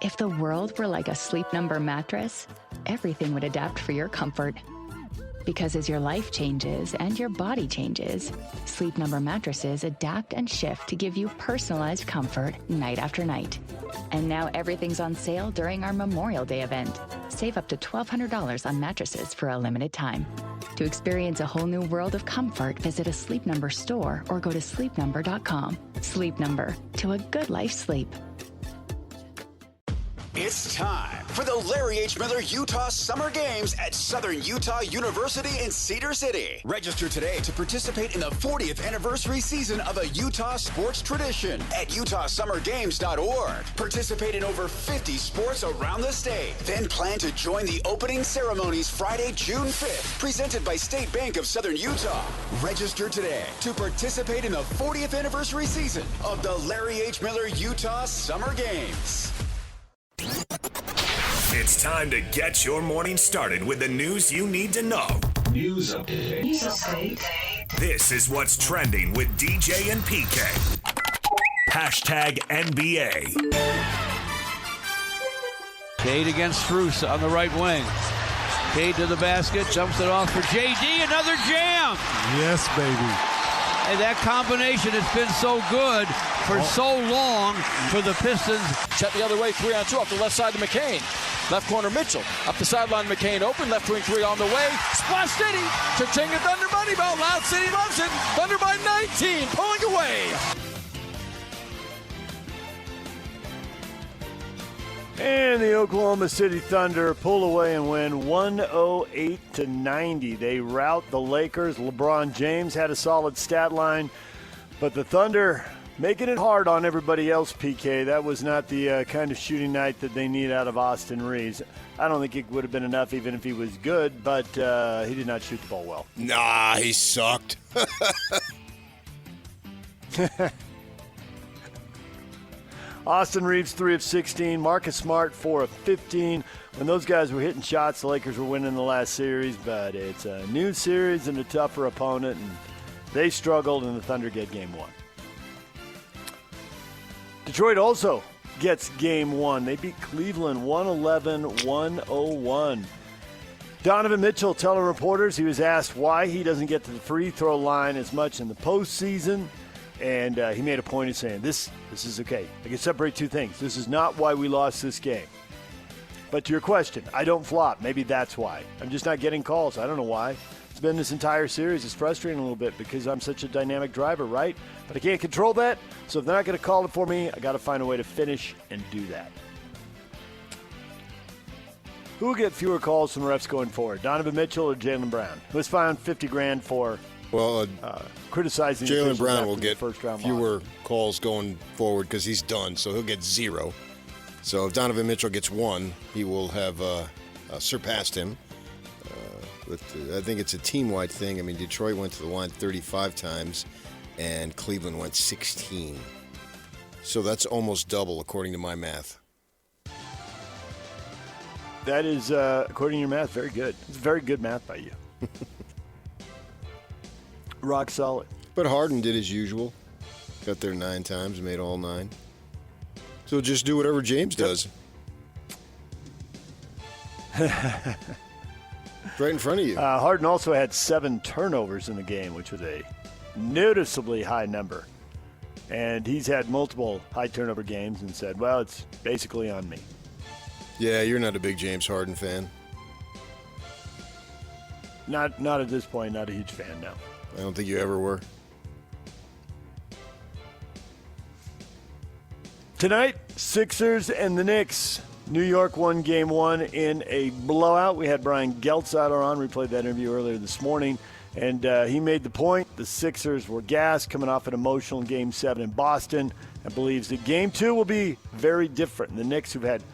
If the world were like a Sleep Number mattress, everything would adapt for your comfort. Because as your life changes and your body changes, Sleep Number mattresses adapt and shift to give you personalized comfort night after night. And now everything's on sale during our Memorial Day event. Save up to $1,200 on mattresses for a limited time. To experience a whole new world of comfort, visit a Sleep Number store or go to sleepnumber.com. Sleep Number, to a good life sleep. It's time for the Larry H. Miller Utah Summer Games at Southern Utah University in Cedar City. Register today to participate in the 40th anniversary season of a Utah sports tradition at utahsummergames.org. Participate in over 50 sports around the state. Then plan to join the opening ceremonies Friday, June 5th, presented by State Bank of Southern Utah. Register today to participate in the 40th anniversary season of the Larry H. Miller Utah Summer Games. It's time to get your morning started with the news you need to know. News update. This is what's trending with DJ and PK. Hashtag NBA. Cade against Strus on the right wing. Cade to the basket, jumps it off for JD, another jam! Yes, baby. And that combination has been so good for so long for the Pistons. Check the other way, 3-on-2 off the left side to McCain. Left corner Mitchell. Up the sideline, McCain open. Left wing three on the way. Splash City. Cha-ching, Thunder Money Belt. Loud City loves it. Thunder by 19. Pulling away. And the Oklahoma City Thunder pull away and win 108-90. They rout the Lakers. LeBron James had a solid stat line, but the Thunder making it hard on everybody else, PK. That was not the kind of shooting night that they need out of Austin Reeves. I don't think it would have been enough even if he was good, but he did not shoot the ball well. Nah, he sucked. Austin Reeves, 3 of 16. Marcus Smart, 4 of 15. When those guys were hitting shots, the Lakers were winning the last series, but it's a new series and a tougher opponent, and they struggled, and the Thunder get game one. Detroit also gets game one. They beat Cleveland 111-101. Donovan Mitchell telling reporters he was asked why he doesn't get to the free throw line as much in the postseason. And he made a point of saying, this is okay. I can separate two things. This is not why we lost this game. But to your question, I don't flop. Maybe that's why. I'm just not getting calls. I don't know why. It's been this entire series. It's frustrating a little bit because I'm such a dynamic driver, right? But I can't control that. So if they're not going to call it for me, I got to find a way to finish and do that. Who will get fewer calls from refs going forward? Donovan Mitchell or Jaylen Brown? Let's find $50,000 for criticizing Jaylen Brown will get fewer calls going forward because he's done, so he'll get 0. So if Donovan Mitchell gets 1, he will have surpassed him. I think it's a team-wide thing. I mean, Detroit went to the line 35 times, and Cleveland went 16. So that's almost double, according to my math. That is, according to your math, very good. It's very good math by you. Rock solid. But Harden did as usual. Got there 9 times, made all 9. So just do whatever James does. Right in front of you. Harden also had 7 turnovers in the game, which was a noticeably high number. And he's had multiple high turnover games and said, well, it's basically on me. Yeah, you're not a big James Harden fan. Not at this point, not a huge fan, no. I don't think you ever were. Tonight, Sixers and the Knicks. New York won game 1 in a blowout. We had Brian Geltziler on. We played that interview earlier this morning. And he made the point the Sixers were gassed coming off an emotional Game 7 in Boston and believes that Game 2 will be very different. The Knicks, who've had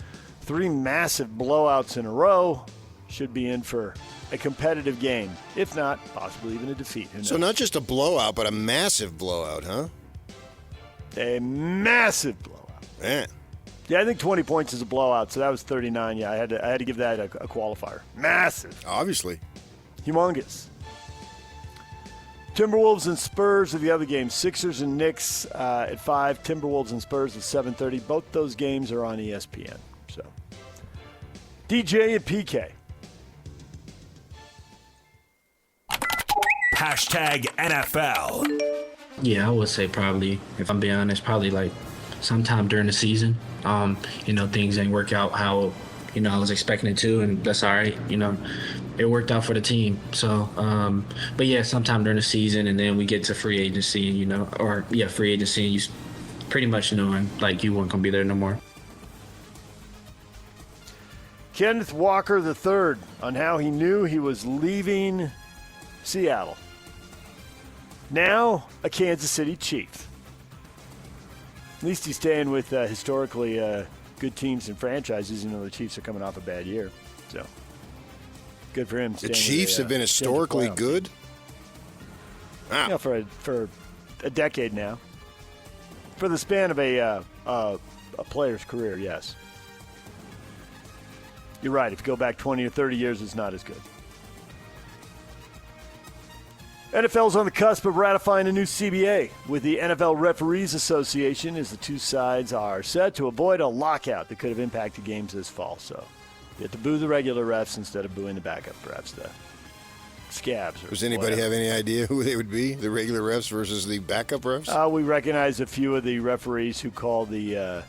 3 massive blowouts in a row, should be in for a competitive game. If not, possibly even a defeat. So not just a blowout, but a massive blowout, huh? A massive blowout. Man. Yeah, I think 20 points is a blowout, so that was 39. Yeah, I had to give that a qualifier. Massive. Obviously. Humongous. Timberwolves and Spurs are the other games. Sixers and Knicks at 5. Timberwolves and Spurs at 7:30. Both those games are on ESPN. So, DJ and PK. Hashtag NFL. Yeah, I would say probably, if I'm being honest, probably like sometime during the season. Things ain't work out how, I was expecting it to, and that's all right. It worked out for the team. So, but yeah, sometime during the season, and then we get to free agency, free agency, and you pretty much knowing like you weren't going to be there no more. Kenneth Walker III on how he knew he was leaving Seattle. Now a Kansas City Chief. At least he's staying with historically good teams and franchises. The Chiefs are coming off a bad year. So good for him. The Chiefs have been historically good? Wow. Yeah, for a decade now. For the span of a player's career, yes. You're right. If you go back 20 or 30 years, it's not as good. NFL's on the cusp of ratifying a new CBA with the NFL Referees Association as the two sides are set to avoid a lockout that could have impacted games this fall. So you have to boo the regular refs instead of booing the backup refs, the scabs. Does anybody have any idea who they would be, the regular refs versus the backup refs? We recognize a few of the referees who call the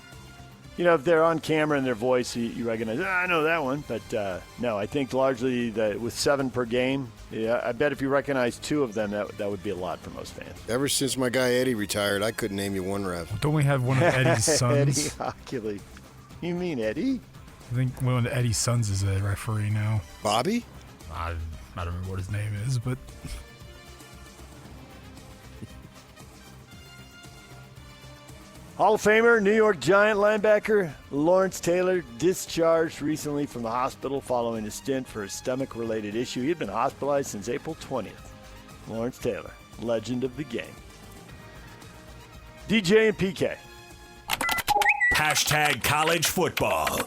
if they're on camera and their voice, you recognize, I know that one. But, no, I think largely with 7 per game, I bet if you recognize 2 of them, that would be a lot for most fans. Ever since my guy Eddie retired, I couldn't name you one ref. Don't we have one of Eddie's sons? Eddie Hockley. You mean Eddie? I think one of Eddie's sons is a referee now. Bobby? I don't remember what his name is, but... Hall of Famer, New York Giant linebacker Lawrence Taylor discharged recently from the hospital following a stint for a stomach-related issue. He had been hospitalized since April 20th. Lawrence Taylor, legend of the game. DJ and PK. Hashtag college football.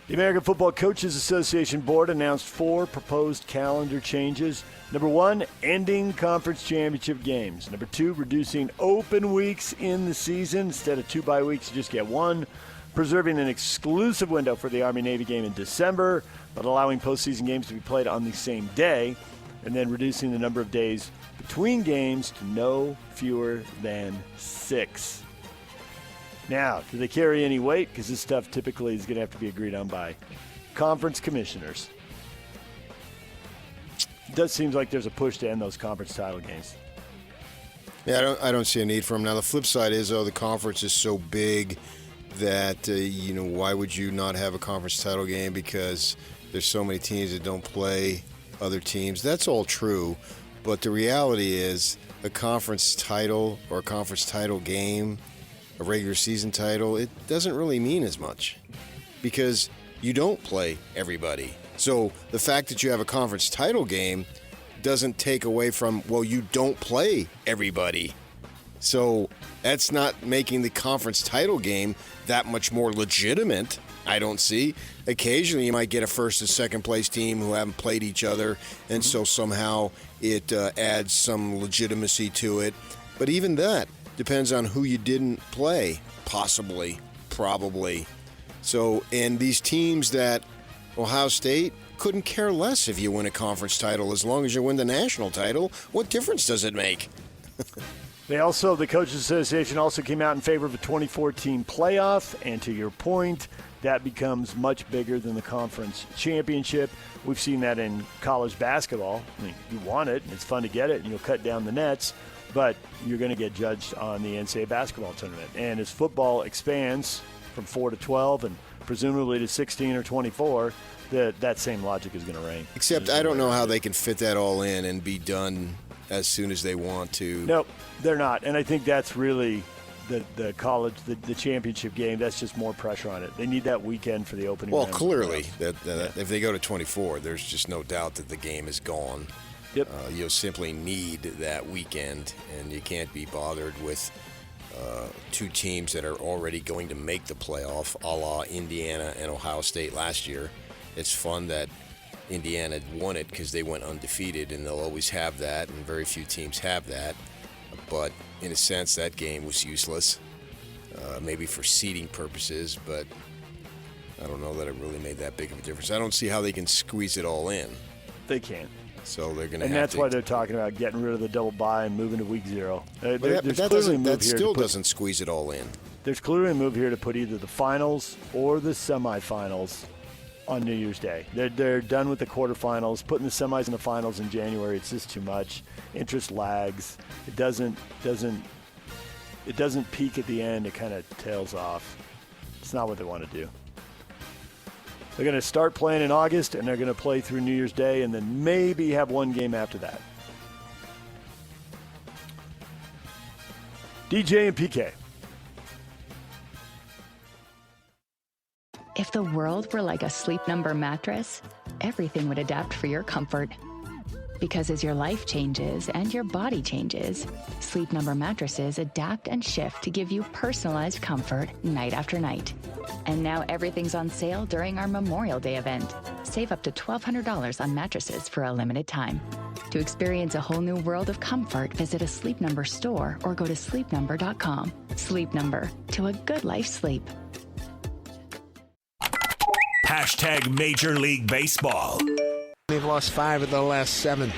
The American Football Coaches Association Board announced 4 proposed calendar changes. Number 1, ending conference championship games. Number 2, reducing open weeks in the season. Instead of 2 bye weeks, you just get 1. Preserving an exclusive window for the Army-Navy game in December, but allowing postseason games to be played on the same day. And then reducing the number of days between games to no fewer than 6. Now, do they carry any weight? Because this stuff typically is going to have to be agreed on by conference commissioners. It does seem like there's a push to end those conference title games. Yeah, I don't see a need for them. Now, the flip side is, the conference is so big that, why would you not have a conference title game? Because there's so many teams that don't play other teams. That's all true. But the reality is a conference title or a conference title game, a regular season title, it doesn't really mean as much because you don't play everybody. So the fact that you have a conference title game doesn't take away from, you don't play everybody. So that's not making the conference title game that much more legitimate, I don't see. Occasionally you might get a first and second place team who haven't played each other, and so somehow it adds some legitimacy to it. But even that depends on who you didn't play, possibly, probably. So, and these teams that Ohio State couldn't care less if you win a conference title as long as you win the national title. What difference does it make? The Coaches Association also came out in favor of a 2014 playoff, and to your point, that becomes much bigger than the conference championship. We've seen that in college basketball. I mean, you want it, it's fun to get it, and you'll cut down the nets, but you're going to get judged on the NCAA basketball tournament. And as football expands from 4 to 12 and presumably to 16 or 24, that same logic is going to reign. Except I don't know how they can fit that all in and be done as soon as they want to. Nope, they're not. And I think that's really the college, the championship game, that's just more pressure on it. They need that weekend for the opening. Well, clearly, if they go to 24, there's just no doubt that the game is gone. Yep. You'll simply need that weekend, and you can't be bothered with two teams that are already going to make the playoff, a la Indiana and Ohio State last year. It's fun that Indiana won it because they went undefeated, and they'll always have that, and very few teams have that. But in a sense, that game was useless. maybe for seating purposes, but I don't know that it really made that big of a difference. I don't see how they can squeeze it all in. They can. So they're going to and have that's to. why they're talking about getting rid of the double bye and moving to week 0. But that still doesn't squeeze it all in. There's clearly a move here to put either the finals or the semifinals on New Year's Day. They're done with the quarterfinals. Putting the semis and the finals in January, it's just too much. Interest lags. It doesn't peak at the end. It kind of tails off. It's not what they want to do. They're going to start playing in August, and they're going to play through New Year's Day, and then maybe have one game after that. DJ and PK. If the world were like a Sleep Number mattress, everything would adapt for your comfort. Because as your life changes and your body changes, Sleep Number mattresses adapt and shift to give you personalized comfort night after night. And now everything's on sale during our Memorial Day event. Save up to $1,200 on mattresses for a limited time. To experience a whole new world of comfort, visit a Sleep Number store or go to sleepnumber.com. Sleep Number, to a good life sleep. Hashtag Major League Baseball. They've lost 5 of the last 7.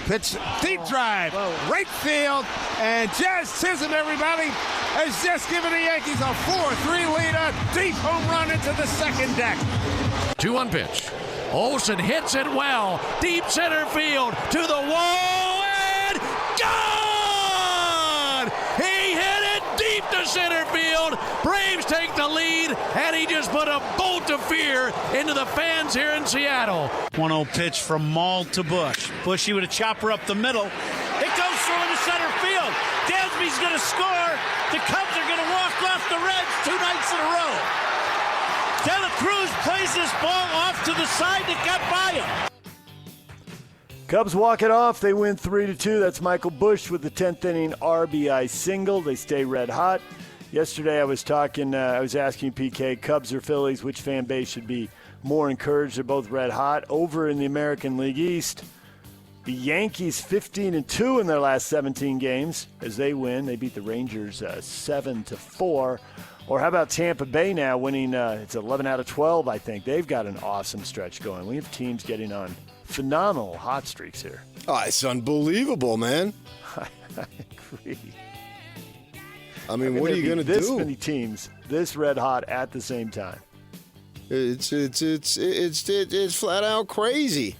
Pitch, deep drive, right field, and Jazz Chisholm, everybody, has just given the Yankees a 4-3 lead, a deep home run into the second deck. 2-1 pitch. Olsen hits it well, deep center field, to the wall, and gone! He hit it deep to center field. Braves take the lead, and he just put a bolt of fear into the fans here in Seattle. 1-0 pitch from Maul to Bush. Bushy with a chopper up the middle. It goes through into center field. Dansby's going to score. The Cubs are going to walk off the Reds 2 nights in a row. De La Cruz plays this ball off to the side that got by him. Cubs walk it off. They win 3-2. That's Michael Busch with the 10th inning RBI single. They stay red hot. Yesterday I was asking PK, Cubs or Phillies, which fan base should be more encouraged? They're both red hot. Over in the American League East, the Yankees 15-2 in their last 17 games as they win. They beat the Rangers 7-4. Or how about Tampa Bay now winning, it's 11 out of 12, I think. They've got an awesome stretch going. We have teams getting on phenomenal hot streaks here. Oh, it's unbelievable, man. I agree. I mean, what are you going to do? This many teams, this red hot at the same time. It's flat out crazy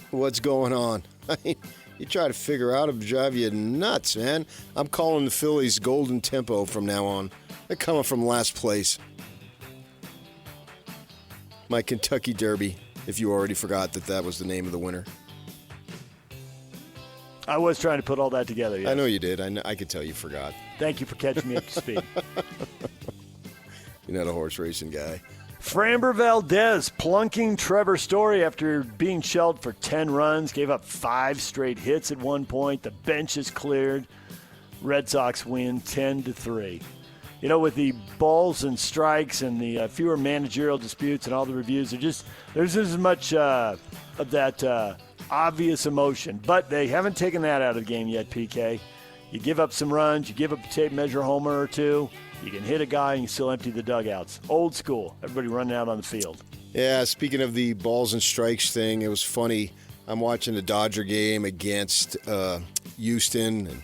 what's going on. I mean, you try to figure out, it'll drive you nuts, man. I'm calling the Phillies golden tempo from now on. They're coming from last place. My Kentucky Derby, if you already forgot that was the name of the winner. I was trying to put all that together. Yes. I know you did. I could tell you forgot. Thank you for catching me up to speed. You're not a horse racing guy. Framber Valdez plunking Trevor Story after being shelled for 10 runs. Gave up 5 straight hits at one point. The bench is cleared. Red Sox win 10-3. You know, with the balls and strikes and the fewer managerial disputes and all the reviews, there's as much of that obvious emotion. But they haven't taken that out of the game yet, PK. You give up some runs, you give up a tape measure homer or two, you can hit a guy and you still empty the dugouts. Old school. Everybody running out on the field. Yeah, speaking of the balls and strikes thing, it was funny. I'm watching the Dodger game against Houston and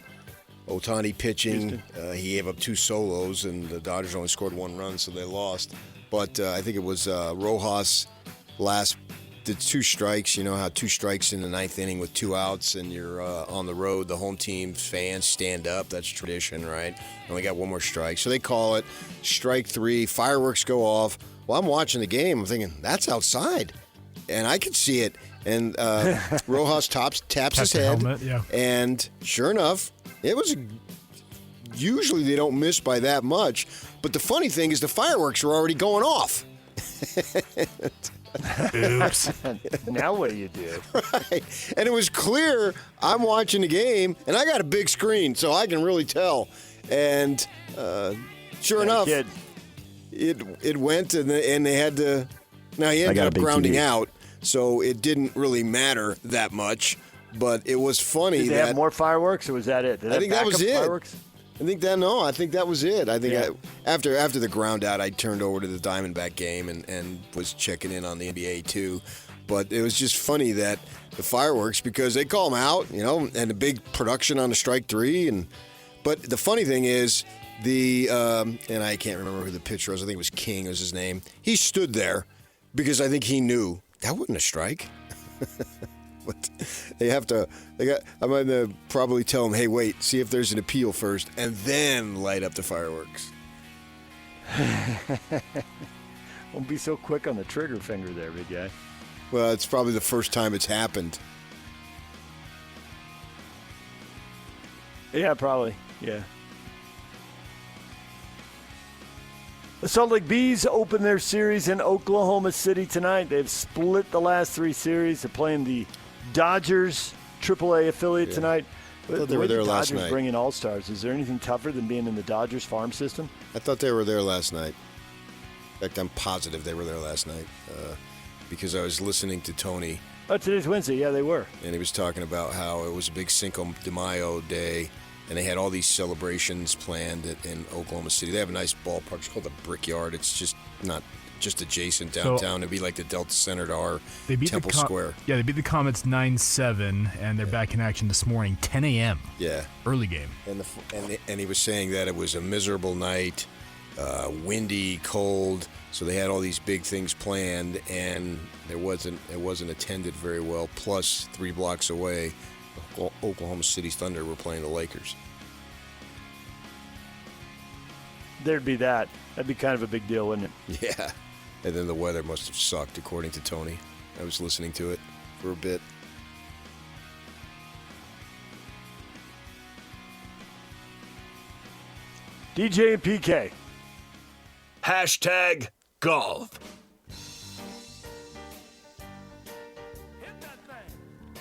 Ohtani pitching. He gave up 2 solos, and the Dodgers only scored 1 run, so they lost. But I think it was Rojas did 2 strikes. You know how 2 strikes in the 9th inning with 2 outs, and you're on the road. The home team fans stand up. That's tradition, right? And we got 1 more strike. So they call it strike 3. Fireworks go off. Well, I'm watching the game. I'm thinking, that's outside. And I could see it. And Rojas taps his head. Helmet, yeah. And sure enough, it was usually they don't miss by that much. But the funny thing is the fireworks were already going off. Oops. Now what do you do? Right. And it was clear I'm watching the game, and I got a big screen, so I can really tell. And sure enough, it went, and they had to. Now, he ended up grounding out, so it didn't really matter that much. But it was funny. Did they have more fireworks, or was that it? I think that was it. Fireworks? I think that was it. I think after the ground out, I turned over to the Diamondback game and was checking in on the NBA too. But it was just funny that the fireworks, because they call them out, and the big production on the strike three. But the funny thing is, and I can't remember who the pitcher was. I think it was King was his name. He stood there because I think he knew that wasn't a strike. But I'm going to probably tell him, hey, wait, see if there's an appeal first, and then light up the fireworks. Won't be so quick on the trigger finger there, big guy. Well, it's probably the first time it's happened. Yeah, probably. Yeah. The Salt Lake Bees open their series in Oklahoma City tonight. They've split the last 3 series. They're playing the Dodgers AAA affiliate tonight. I thought they were there last night. Dodgers bring in all-stars. Is there anything tougher than being in the Dodgers farm system? I thought they were there last night. In fact, I'm positive they were there last night because I was listening to Tony. Oh, today's Wednesday. Yeah, they were. And he was talking about how it was a big Cinco de Mayo day, and they had all these celebrations planned in Oklahoma City. They have a nice ballpark. It's called the Brickyard. It's just not just adjacent downtown. It'd be like the Delta Center to our Temple Square. Yeah, they beat the Comets 9-7, and they're back in action this morning, 10 a.m. Yeah. Early game. And he was saying that it was a miserable night, windy, cold, so they had all these big things planned, and it wasn't attended very well. Plus, 3 blocks away, Oklahoma City's Thunder were playing the Lakers. There'd be that. That'd be kind of a big deal, wouldn't it? Yeah. And then the weather must have sucked, according to Tony. I was listening to it for a bit. DJ and PK. Hashtag golf.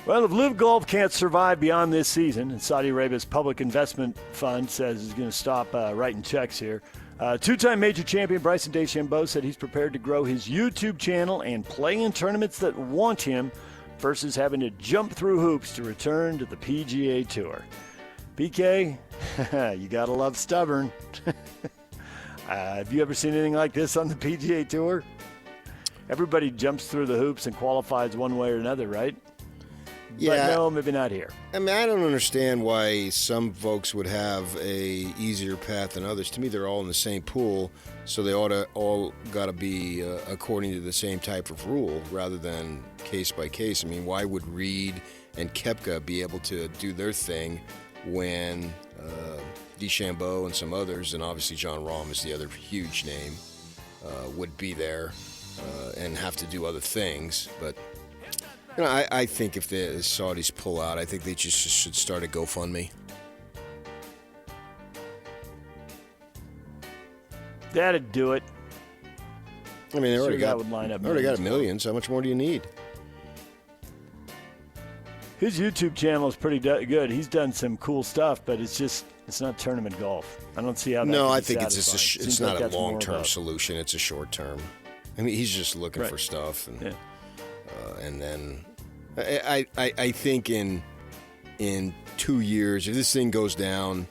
Well, if Live Golf can't survive beyond this season, and Saudi Arabia's public investment fund says is going to stop writing checks here, 2-time major champion Bryson DeChambeau said he's prepared to grow his YouTube channel and play in tournaments that want him versus having to jump through hoops to return to the PGA Tour. PK, you got to love stubborn. Have you ever seen anything like this on the PGA Tour? Everybody jumps through the hoops and qualifies one way or another, right? Yeah. But no, maybe not here. I mean, I don't understand why some folks would have a easier path than others. To me, they're all in the same pool, so they all got to be according to the same type of rule rather than case by case. I mean, why would Reed and Koepka be able to do their thing when DeChambeau and some others, and obviously John Rahm is the other huge name, would be there and have to do other things, but... I think if the Saudis pull out, I think they just should start a GoFundMe. That'd do it. I mean, they already got $1 million, so how much more do you need? His YouTube channel is pretty good. He's done some cool stuff, but it's not tournament golf. I don't see how that No, can I be think satisfying. it's not a long-term solution. It's a short-term. I mean, he's just looking for stuff. And, and then I think in 2 years, if this thing goes down,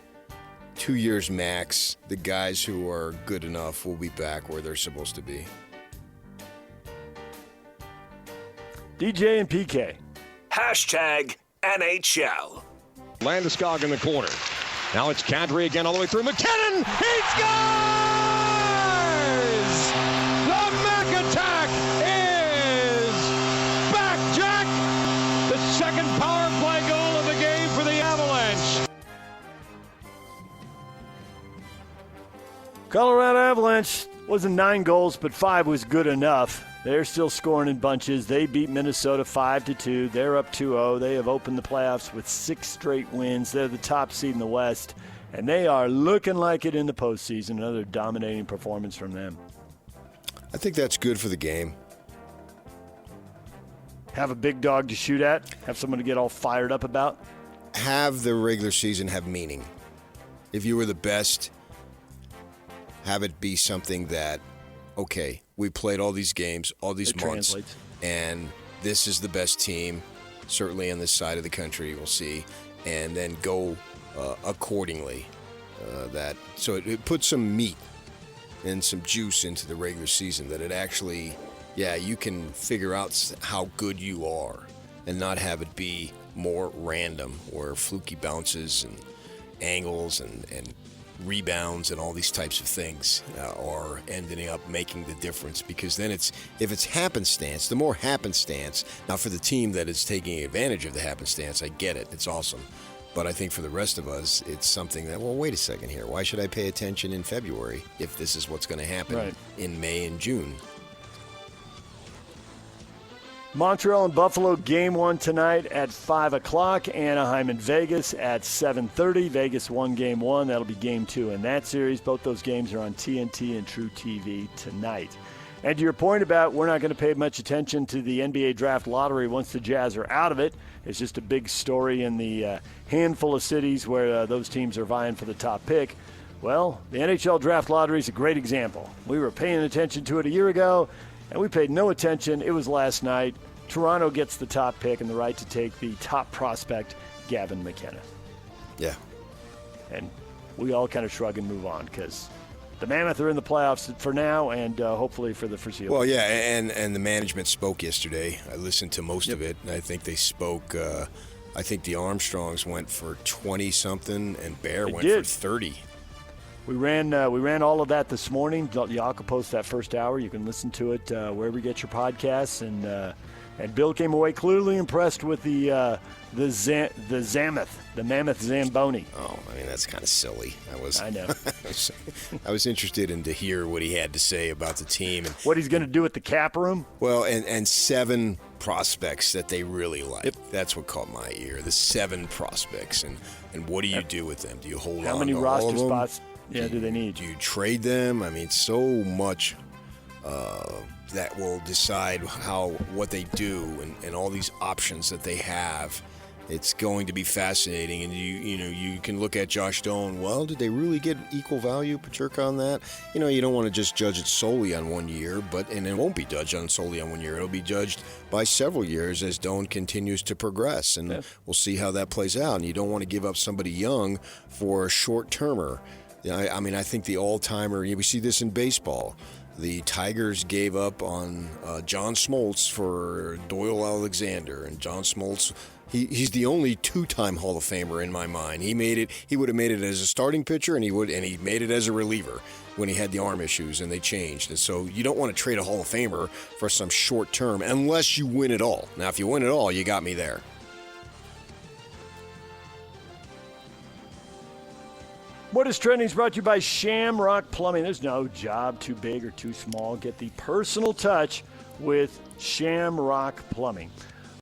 2 years max, the guys who are good enough will be back where they're supposed to be. DJ and PK. Hashtag NHL. Landeskog in the corner. Now it's Kadri again all the way through. McKinnon! He scores! The Mac attack is back, Jack! The second power play goal of the game for the Avalanche. Colorado Avalanche wasn't 9 goals, but 5 was good enough. They're still scoring in bunches. They beat Minnesota 5-2. They're up 2-0. They have opened the playoffs with 6 straight wins. They're the top seed in the West, and they are looking like it in the postseason. Another dominating performance from them. I think that's good for the game. Have a big dog to shoot at. Have someone to get all fired up about. Have the regular season have meaning. If you were the best, have it be something that, okay, we played all these games, all these months, translates. And this is the best team, certainly on this side of the country, we'll see, and then go accordingly. So it puts some meat and some juice into the regular season, that it actually, you can figure out how good you are and not have it be more random or fluky bounces and angles and rebounds and all these types of things are ending up making the difference. Because then if it's happenstance, the more happenstance, now for the team that is taking advantage of the happenstance, I get it, it's awesome. But I think for the rest of us, it's something that, well, wait a second here. Why should I pay attention in February if this is what's going to happen in May and June? Montreal and Buffalo, game 1 tonight at 5 o'clock. Anaheim and Vegas at 7:30. Vegas won game 1. That'll be game 2 in that series. Both those games are on TNT and True TV tonight. And to your point about we're not going to pay much attention to the NBA draft lottery once the Jazz are out of it. It's just a big story in the handful of cities where those teams are vying for the top pick. Well, the NHL draft lottery is a great example. We were paying attention to it a year ago, and we paid no attention. It was last night. Toronto gets the top pick and the right to take the top prospect, Gavin McKenna. Yeah. And we all kind of shrug and move on because the Mammoth are in the playoffs for now and hopefully for the foreseeable. Well, yeah, and the management spoke yesterday. I listened to most of it, and I think they spoke. I think the Armstrongs went for 20-something, and Bear went for 30. We ran all of that this morning. Yaka post that first hour. You can listen to it wherever you get your podcasts. And Bill came away clearly impressed with the Mammoth Zamboni. Oh, I mean, that's kind of silly. I know. I was interested in to hear what he had to say about the team and what he's going to do at the cap room. Well, and 7 prospects that they really like. Yep. That's what caught my ear. The 7 prospects, and what do you do with them? Do you hold on to all of them? How many roster spots? Do they need? Do you trade them? I mean, so much that will decide what they do and all these options that they have. It's going to be fascinating, and you can look at Josh Doan. Well, did they really get equal value, Pacherka, on that? You don't want to just judge it solely on 1 year, and it won't be judged solely on 1 year. It'll be judged by several years as Doan continues to progress, and we'll see how that plays out. And you don't want to give up somebody young for a short-termer. I mean, I think the all-timer, we see this in baseball. The Tigers gave up on John Smoltz for Doyle Alexander, and John Smoltz, he's the only 2-time Hall of Famer in my mind. He would have made it as a starting pitcher, and he made it as a reliever when he had the arm issues, and they changed. And so you don't want to trade a Hall of Famer for some short term unless you win it all. Now, if you win it all, you got me there. What is Trending is brought to you by Shamrock Plumbing. There's no job too big or too small. Get the personal touch with Shamrock Plumbing.